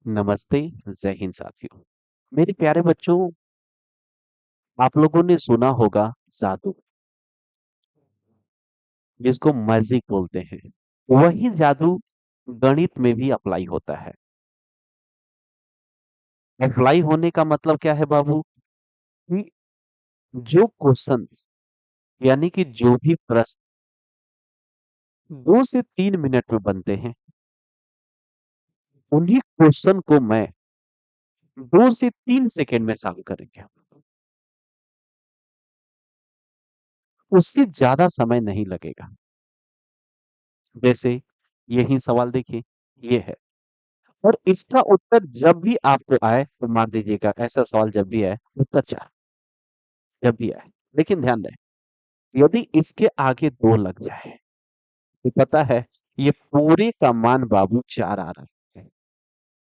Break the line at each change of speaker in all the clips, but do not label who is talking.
नमस्ते, जय हिंद साथियों। मेरे प्यारे बच्चों, आप लोगों ने सुना होगा जादू, जिसको मैजिक बोलते हैं। वही जादू गणित में भी अप्लाई होता है। अप्लाई होने का मतलब क्या है बाबू? कि जो क्वेश्चंस यानी कि जो भी प्रश्न 2 से 3 मिनट में बनते हैं, उन्हीं क्वेश्चन को मैं 2 से 3 सेकंड में सॉल्व करेंगे। उससे ज्यादा समय नहीं लगेगा। जैसे यही सवाल देखिए, ये है। और इसका उत्तर जब भी आपको आए तो मान लीजिएगा, ऐसा सवाल जब भी आए उत्तर 4 जब भी आए। लेकिन ध्यान रहे, यदि इसके आगे 2 लग जाए तो पता है ये पूरे का मान बाबू 4 आ रहा है।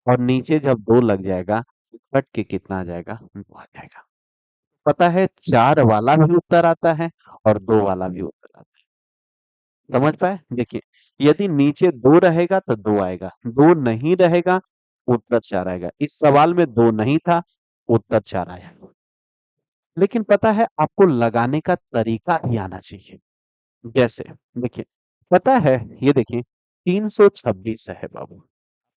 और नीचे जब 2 लग जाएगा तो कट के कितना आ जाएगा? 2 आ जाएगा। पता है 4 वाला भी उत्तर आता है और 2 वाला भी उत्तर आता है। समझ पाए? देखिए, यदि नीचे 2 रहेगा तो 2 आएगा, 2 नहीं रहेगा उत्तर 4 आएगा। इस सवाल में 2 नहीं था, उत्तर 4 आया। लेकिन पता है आपको लगाने का तरीका भी आना चाहिए। जैसे देखिए, पता है ये देखिए 326 है बाबू,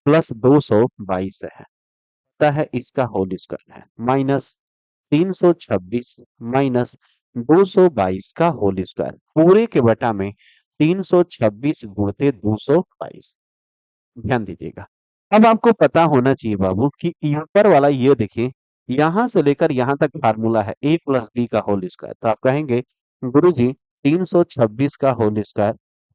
प्लस 222 है। पता है इसका होल स्क्वायर है, माइनस 326 माइनस 222 का होल स्क्वायर, पूरे के बटा में 326 गुणते 222। ध्यान दीजिएगा। अब आपको पता होना चाहिए बाबू कि ऊपर वाला ये देखिए, यहां से लेकर यहां तक फार्मूला है a प्लस बी का होल स्क्वायर। तो आप कहेंगे गुरुजी 326 का होल स्क्वायर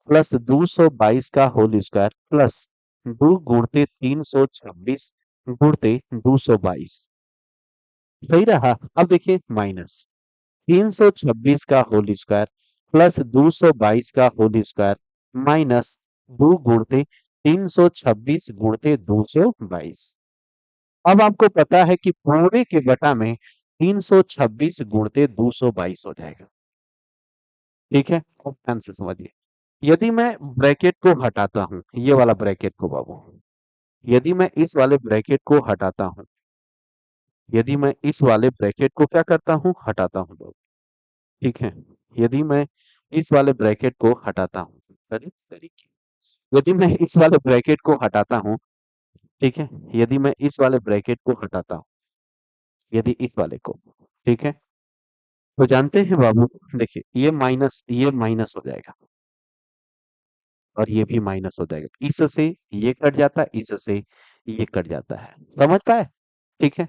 प्लस 222 का होल स्क्वायर प्लस 2 गुणते 326 गुणते 222 सही रहा। अब देखिए माइनस 326 का होल स्क्वायर प्लस 222 का होल स्क्वायर माइनस 2 गुणते 326 गुणते 222। अब आपको पता है कि पूरे के बटा में 326 गुणते 222 हो जाएगा। ठीक है, अब ध्यान से समझिए। यदि मैं ब्रैकेट को हटाता हूं, ये वाला ब्रैकेट को बाबू, यदि मैं इस वाले ब्रैकेट को हटाता हूं, यदि मैं इस वाले ब्रैकेट को क्या करता हूं? हटाता हूं बाबू। ठीक है, यदि मैं इस वाले ब्रैकेट को हटाता हूं, अरे तरीके, यदि मैं इस वाले ब्रैकेट को हटाता हूं, ठीक है, यदि मैं इस वाले ब्रैकेट को हटाता हूं, यदि इस वाले को, ठीक है, तो जानते हैं बाबू, देखिए ये माइनस हो जाएगा और ये भी माइनस हो जाएगा। इससे ये कट जाता है, इससे ये कट जाता है। समझ पाए? ठीक है,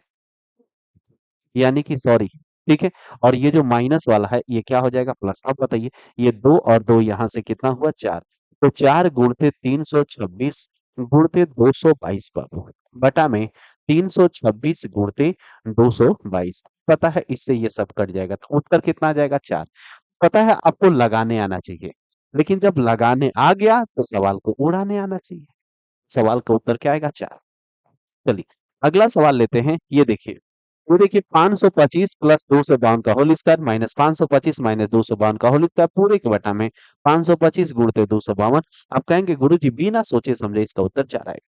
यानी कि सॉरी, ठीक है। और ये जो माइनस वाला है ये क्या हो जाएगा? प्लस। अब बताइए, ये 2 और 2 यहाँ से कितना हुआ? 4। तो 4 गुणते 326 गुणते 222 बाबू, बटा में 326 गुणते 222। पता है इससे ये सब कट जाएगा तो उत्तर कितना आ जाएगा? 4। पता है आपको लगाने आना चाहिए, लेकिन जब लगाने आ गया तो सवाल को उड़ाने आना चाहिए। सवाल का उत्तर क्या आएगा? 4। चलिए अगला सवाल लेते हैं। ये देखिए 525 प्लस 252 का होल स्क्वायर माइनस 525 माइनस 252 का होल स्क्वायर, पूरे के बटा में 525 गुणते 252। आप कहेंगे गुरुजी बिना सोचे समझे इसका उत्तर 4 आएगा।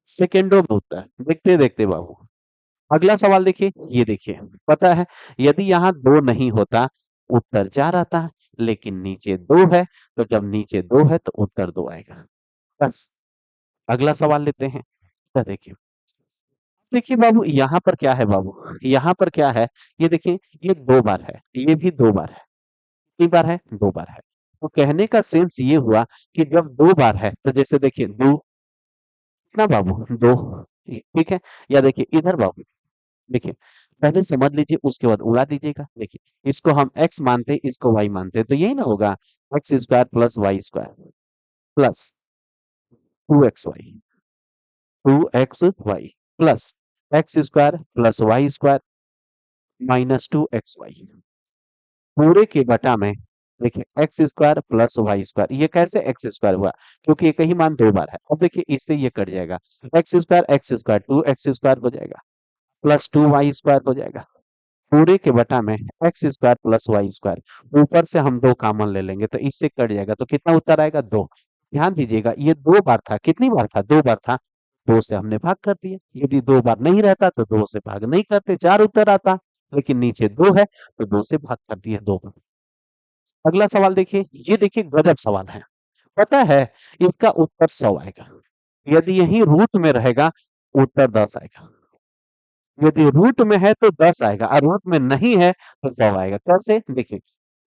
सेकेंडों में उत्तर, देखते देखते बाबू। अगला सवाल देखिए, ये देखिए, पता है यदि यहाँ 2 नहीं होता उत्तर 4 आता है, लेकिन नीचे 2 है, तो जब नीचे 2 है तो उत्तर 2 आएगा। बस अगला सवाल लेते हैं। तो देखिए बाबू, यहाँ पर क्या है बाबू? यहाँ पर क्या है? ये देखिए, ये 2 बार है, ये भी 2 बार है। कितनी बार है? 2 बार है। तो कहने का सेंस ये हुआ कि जब 2 बार है तो जैसे देखिए 2 कितना बाबू? 2, ठीक है। या देखिए इधर बाबू, देखिए पहले समझ लीजिए उसके बाद उड़ा दीजिएगा। देखिए इसको हम x मानते हैं, इसको y मानते हैं, तो यही ना होगा X square plus Y square plus 2xy, 2xy plus X square plus Y square minus 2xy, पूरे के बटा में देखिए X square plus Y square. ये कैसे एक्स स्क्वायर हुआ? क्योंकि एक ही मान 2 बार है। अब देखिए इससे ये कट जाएगा, एक्स स्क्वायर 2x स्क्वायर हो जाएगा प्लस 2y स्क्वायर हो जाएगा, पूरे के बटा में X square plus Y square. ऊपर से हम 2 कॉमन ले लेंगे तो इससे कट जाएगा, तो कितना उत्तर आएगा? 2। ध्यान दीजिएगा ये 2 बार था। कितनी बार था? 2 बार था। 2 से हमने भाग कर दिया। यदि 2 बार नहीं रहता तो 2 से भाग नहीं करते, 4 उत्तर आता। लेकिन नीचे 2 है तो 2 से भाग कर दिए 2 बार। अगला सवाल देखिए, ये देखिए गजब सवाल है। पता है इसका उत्तर 100 आएगा। यदि यही रूट में रहेगा, उत्तर 10 आएगा। यदि रूट में है तो 10 आएगा और रूट में नहीं है तो 100 आएगा। कैसे? देखिए,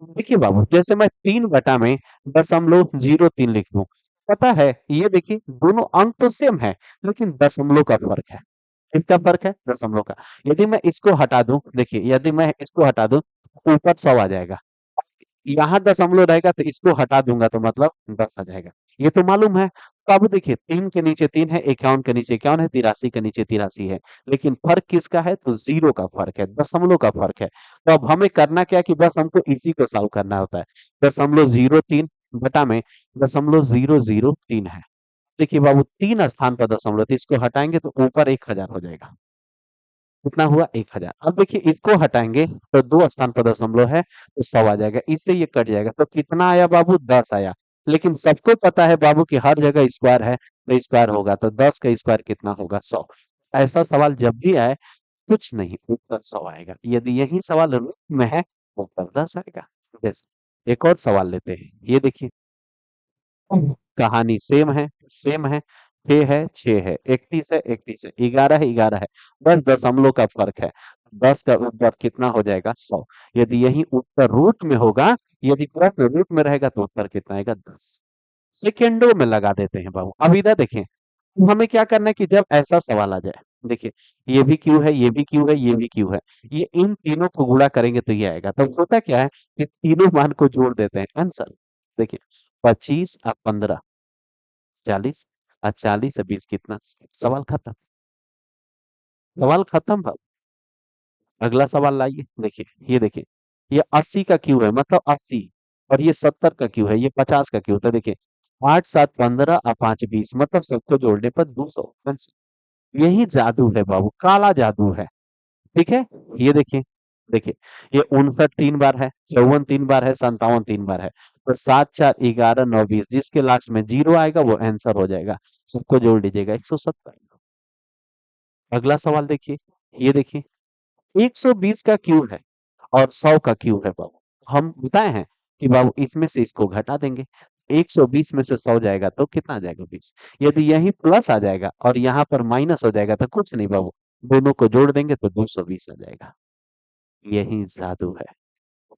देखिए बाबू, जैसे मैं 3 बटा में 0.03 लिख दूं, पता है ये देखिए दोनों अंक तो सेम है, लेकिन दशमलव का फर्क है। किसका फर्क है? दशमलव का। यदि मैं इसको हटा दूं, देखिए यदि मैं इसको हटा दूं, ऊपर 100 आ जाएगा। यहाँ दशमलव रहेगा तो इसको हटा दूंगा तो मतलब 10 आ जाएगा। ये तो मालूम है। तो अब देखिए 3 के नीचे 3 है, 51 के नीचे 51 है, 83 के नीचे 83 है। लेकिन फर्क किसका है? तो जीरो का फर्क है, दशमलव का फर्क है। तो अब हमें करना क्या है कि बस हमको इसी को सॉल्व करना होता है। 0.03 बटा में 0.003 है। देखिए बाबू 3 स्थान पर दशमलव, तो इसको हटाएंगे तो ऊपर 1000 हो जाएगा। कितना हुआ? 1000। अब देखिए इसको हटाएंगे तो 2 स्थान पर दशमलव है तो 100 आ जाएगा। इससे ये कट जाएगा तो कितना आया बाबू? 10 आया। लेकिन सबको पता है बाबू कि हर जगह स्क्वायर है तो स्क्वायर होगा, तो 10 का स्क्वायर कितना होगा? 100। ऐसा सवाल जब भी आए, कुछ नहीं, उत्तर 100 आएगा। यदि यही सवाल रूप में है तो उत्तर 10 आएगा। जैसे एक और सवाल लेते हैं, ये देखिए कहानी सेम है। 6 है 6 है, 31 है 31 है, 11 है 11 है, बस दशमलव का फर्क है। 10 का उत्तर कितना हो जाएगा? 100। यदि यही उत्तर रूट में होगा, यदि प्रश्न रूट में रहेगा तो उत्तर कितना आएगा? 10। सेकेंडों में लगा देते हैं बाबू। अब इधर देखें, अब हमें क्या करना है कि जब ऐसा सवाल आ जाए, देखिए ये भी क्यू है, ये भी क्यू है, ये भी क्यू है, ये इन तीनों को गुणा करेंगे तो ये आएगा। तो होता क्या है कि तीनों मान को जोड़ देते हैं, आंसर देखिए 25 और 15 40 और 40 और 20 कितना? सवाल खत्म। सवाल खत्म भाई। अगला सवाल लाइए, देखिए ये देखिए, ये 80 का क्यू है मतलब 80, और ये 70 का क्यू है, ये 50 का क्यू। तो देखिए 8 7 15 और 5 20 मतलब सबको जोड़ने पर 200। यही जादू है बाबू, काला जादू है। ठीक है, ये देखिए, देखिए ये 59 3 बार है, 54 3 बार है, 57 3 बार है। तो 7 4 11 9 20, जिसके लास्ट में जीरो आएगा वो आंसर हो जाएगा। सबको जोड़ लीजिएगा 170। अगला सवाल देखिए, ये देखिए 120 का क्यूब है और 100 का क्यूब है बाबू। हम बताए हैं कि बाबू इसमें से इसको घटा देंगे, 120 में से 100 जाएगा तो कितना आ जाएगा? 20। यदि यही प्लस आ जाएगा और यहाँ पर माइनस हो जाएगा तो कुछ नहीं बाबू, दोनों को जोड़ देंगे तो 220 आ जाएगा। यही जादू है।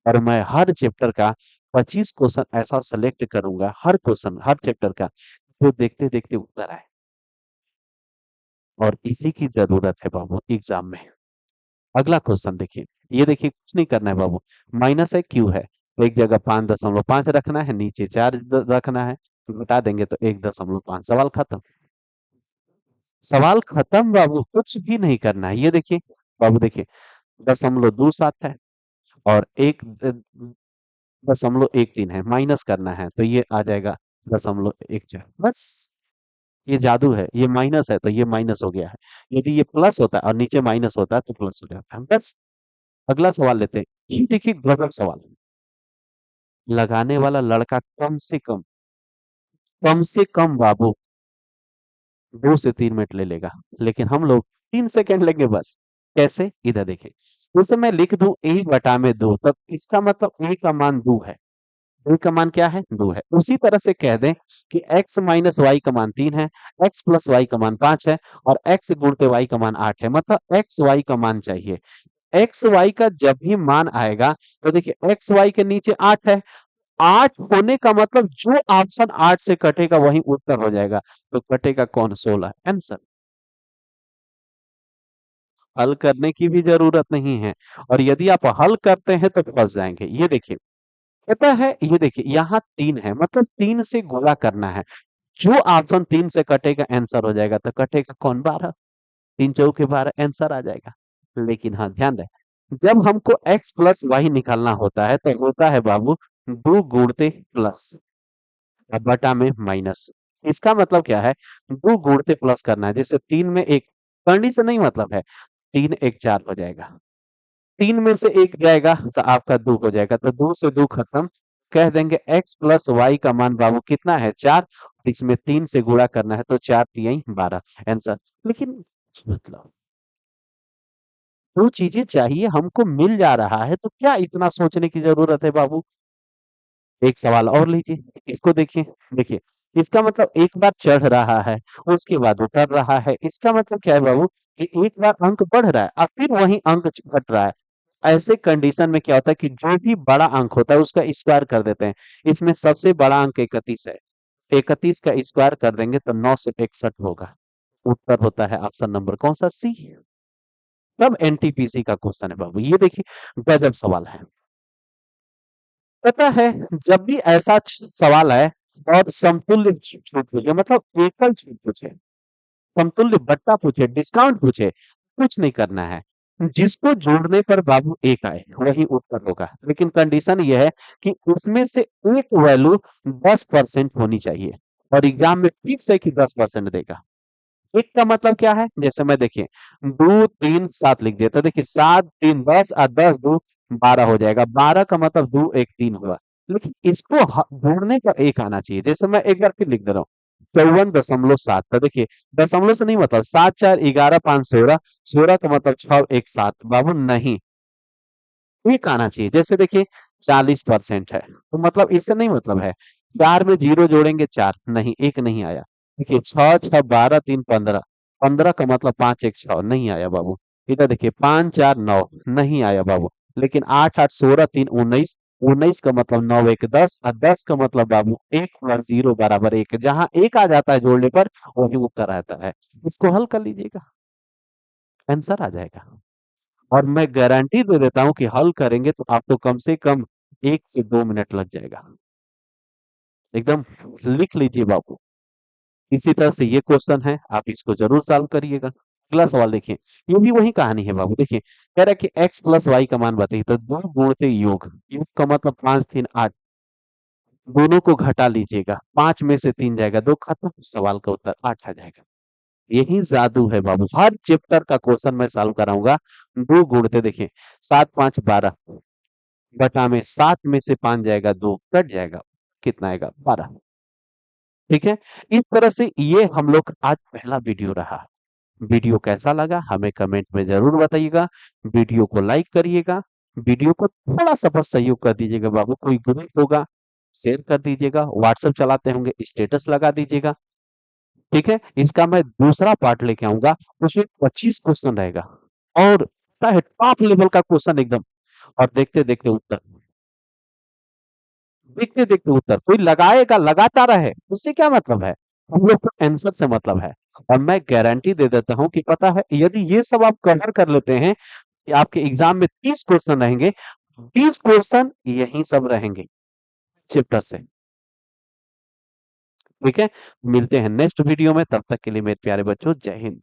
और मैं हर चैप्टर का 25 क्वेश्चन ऐसा सेलेक्ट करूंगा, हर क्वेश्चन हर चैप्टर का, जो देखते देखते उत्तर आए। और इसी की जरूरत है बाबू एग्जाम में। अगला क्वेश्चन देखिए, ये देखिए कुछ नहीं करना है बाबू, माइनस है क्यू है, एक जगह 5.5 रखना है, नीचे 4 रखना है, घटा देंगे तो 1.5। सवाल खत्म। सवाल खत्म बाबू, कुछ भी नहीं करना है। ये देखिए बाबू, देखिए 0.27 है और 1.13 है, माइनस करना है तो ये आ जाएगा 0.14। बस, ये जादू है। ये माइनस है तो ये माइनस हो गया है। यदि ये प्लस होता है और नीचे माइनस होता है तो प्लस हो जाता है। बस, अगला सवाल लेते हैं। ये देखिए गजब सवाल, लगाने वाला लड़का कम से कम बाबू 2 से 3 मिनट ले लेगा, लेकिन हम लोग 3 सेकंड लेंगे बस। कैसे? इधर देखिए, जैसे मैं लिख दूं a बटा में 2, तब इसका मतलब a का मान 2 है। a का मान क्या है? 2 है। उसी तरह से कह दें कि x माइनस वाई का मान 3 है, x प्लस वाई का मान 5 है और x गुणते y का मान 8 है, मतलब x y का मान चाहिए। एक्स वाई का जब भी मान आएगा तो देखिए एक्स वाई के नीचे 8 है, 8 होने का मतलब जो ऑप्शन 8 से कटेगा वही उत्तर हो जाएगा। तो कटेगा कौन? 16 आंसर। हल करने की भी जरूरत नहीं है, और यदि आप हल करते हैं तो फंस जाएंगे। ये देखिए, पता है, ये देखिए यहाँ 3 है मतलब 3 से गुणा करना है, जो ऑप्शन 3 से कटेगा आंसर हो जाएगा। तो कटेगा कौन? 12। 3 चौके 12 आंसर आ जाएगा। लेकिन हाँ ध्यान रहे, जब हमको x प्लस वाई निकालना होता है तो होता है बाबू 2 गुणते प्लस और बटा में माइनस। इसका मतलब क्या है? 2 गुणते प्लस करना है, जैसे 3 में एक करनी से नहीं मतलब है, 3 1 4 हो जाएगा, 3 में से 1 जाएगा तो आपका 2 हो जाएगा, तो 2 से 2 खत्म। कह देंगे x प्लस वाई का मान बाबू कितना है? 4। इसमें 3 से गुणा करना है तो 4 तियाई 12 आंसर। लेकिन मतलब 2 चीज़ें चाहिए हमको मिल जा रहा है तो क्या इतना सोचने की ज़रूरत है बाबू? एक सवाल और लीजिए, इसको देखिए, देखिए इसका मतलब एक बार चढ़ रहा है, उसके बाद उतर रहा है, इसका मतलब क्या है बाबू कि एक बार अंक बढ़ रहा है और फिर वही अंक घट रहा है। ऐसे कंडीशन में क्या होता है कि जो भी बड़ा अंक होता है उसका स्क्वायर कर देते हैं। इसमें सबसे बड़ा अंक 31 है, 31 का स्क्वायर कर देंगे तो 9 से 61 होगा। उत्तर होता है ऑप्शन नंबर कौन सा? सी। तब एनटीपीसी का क्वेश्चन है बाबू, ये देखिए गजब सवाल है। पता है जब भी ऐसा सवाल है और समतुल्य छूट पूछे, मतलब एकल छूट पूछे, समतुल्य बट्टा पूछे, डिस्काउंट पूछे, कुछ नहीं करना है। जिसको जोड़ने पर बाबू एक आए वही उत्तर होगा, लेकिन कंडीशन यह है कि उसमें से एक वैल्यू 10% होनी चाहिए और एग्जाम में फिक्स है कि 10% देगा। एक का मतलब क्या है? जैसे मैं देखिए 2 3 7 लिख दिया तो देखिए 7 3 10 और 10 2 12 हो जाएगा। 12 का मतलब 2 1 3 हुआ। लेकिन इसको जोड़ने पर एक आना चाहिए। जैसे मैं एक बार फिर लिख दे रहा हूँ 54.7। तो देखिए दशमलव से नहीं, मतलब 7 4 11 5 16, 16 का मतलब 6 1 7। बाबू नहीं, एक आना चाहिए। जैसे देखिए 40% है तो मतलब इससे नहीं मतलब है। 4 में 0 जोड़ेंगे 4, नहीं, एक नहीं आया। देखिए 6 6 12 3 15, 15 का मतलब 5 1 6 नहीं आया बाबू। इधर देखिए 5 4 9 नहीं आया बाबू। लेकिन 8 8 16 3 19, 19 का मतलब 9 1 10 और 10 का मतलब बाबू 1 प्लस 0 बराबर 1। जहां एक आ जाता है जोड़ने पर वही उत्तर आता है। इसको हल कर लीजिएगा, आंसर आ जाएगा। और मैं गारंटी दे देता हूँ कि हल करेंगे तो आपको कम से कम 1 से 2 मिनट लग जाएगा। एकदम लिख लीजिए बाबू। इसी तरह से ये क्वेश्चन है, आप इसको ज़रूर सॉल्व करिएगा। अगला सवाल देखिए, ये भी वही कहानी है बाबू। देखिए, कह रहा है कि x प्लस वाई का मान बताइए, तो 2 गुणित योग, योग का मतलब 5 3 8, दोनों को घटा लीजिएगा, 5 में से 3 जाएगा, 2 खत्म, सवाल का उत्तर 8 आ जाएगा। यही जादू है बाबू, हर चैप्टर का क्वेश्चन मैं सॉल्व कराऊंगा। 2 गुणित देखिए 7 5 12, बटा में 7 में से 5 जाएगा, 2 कट जाएगा, कितना आएगा? 12। ठीक है? इस तरह से ये हम लोग का आज पहला वीडियो रहा। वीडियो कैसा लगा हमें कमेंट में ज़रूर बताइएगा। वीडियो को लाइक करिएगा, वीडियो को थोड़ा-सा बस सहयोग कर दीजिएगा बाबू, कोई ग्रुप होगा, शेयर कर दीजिएगा, व्हाट्सएप चलाते होंगे, स्टेटस लगा दीजिएगा। ठीक है? इसका मैं दूसरा पार्ट लेके आऊँगा, उसमें 25 क्वेश्चन रहेगा और पता है टॉप लेवल का क्वेश्चन एकदम, और देखते-देखते उत्तर। देखते-देखते उत्तर, कोई लगाएगा, लगाता रहे, उससे क्या मतलब है? हम लोग को आंसर से मतलब है। और मैं गारंटी दे देता हूँ कि पता है यदि ये सब आप कवर कर लेते हैं, आपके एग्ज़ाम में 30 क्वेश्चन रहेंगे, 20 क्वेश्चन यही सब रहेंगे चैप्टर से। ठीक है? मिलते हैं नेक्स्ट वीडियो में, तब तक के लिए मेरे प्यारे बच्चों, जय हिंद।